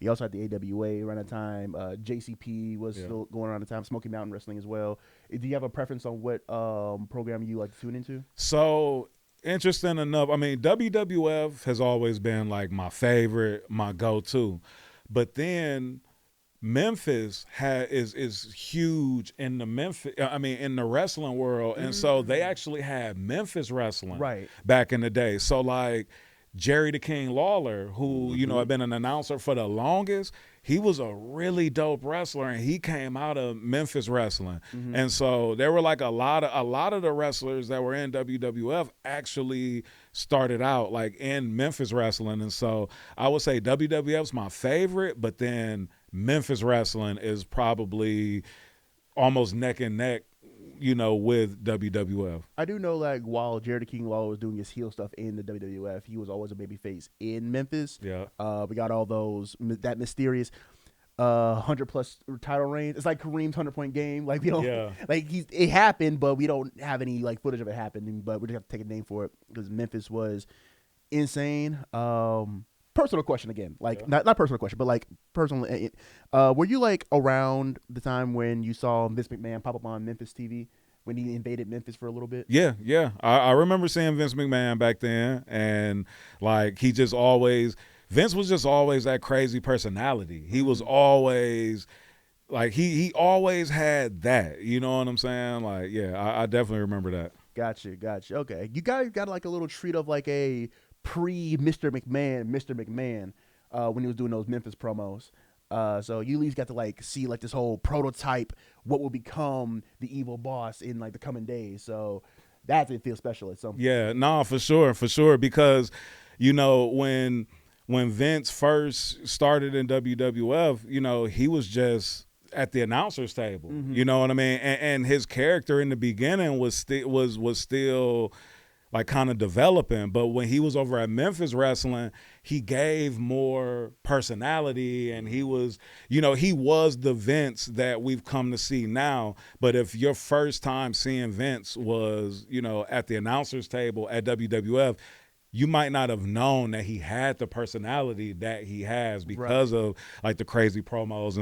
He also had the AWA around that time. JCP was Yeah. still going around the time. Smoky Mountain Wrestling as well. Do you have a preference on what program you like to tune into? So interesting enough, I mean, WWF has always been like my favorite, my go-to. But then is huge in the Memphis. I mean, in the wrestling world, and so they actually had Memphis wrestling Right. back in the day. So like Jerry the King Lawler, who had been an announcer for the longest, he was a really dope wrestler, and he came out of Memphis wrestling. And so there were like a lot of the wrestlers that were in WWF actually started out like in Memphis wrestling. And so I would say WWF's my favorite, but then Memphis wrestling is probably almost neck and neck, with WWF. I do know, like, while Jared King Lawler was doing his heel stuff in the WWF, he was always a babyface in Memphis. Yeah. We got all that mysterious 100+ title reigns. It's like Kareem's 100-point game. Like, we don't Yeah. like it happened, but we don't have any like footage of it happening. But we just have to take a name for it because Memphis was insane. Personal question again, like not personal question, but like personal. Were you like around the time when you saw Vince McMahon pop up on Memphis TV when he invaded Memphis for a little bit? Yeah, yeah. I remember seeing Vince McMahon back then, and like Vince was just always that crazy personality. He was always like he always had that. You know what I'm saying? Like, yeah, I definitely remember that. Gotcha. Okay, you guys got like a little treat of like a pre Mr. McMahon, when he was doing those Memphis promos. So you at least got to like see like this whole prototype, what will become the evil boss in like the coming days. So that did feel special at some point. Yeah, no, for sure. Because, when Vince first started in WWF, he was just at the announcer's table. You know what I mean? And his character in the beginning was still like kind of developing. But when he was over at Memphis Wrestling, he gave more personality, and he was the Vince that we've come to see now. But if your first time seeing Vince was, at the announcer's table at WWF, you might not have known that he had the personality that he has because of like the crazy promos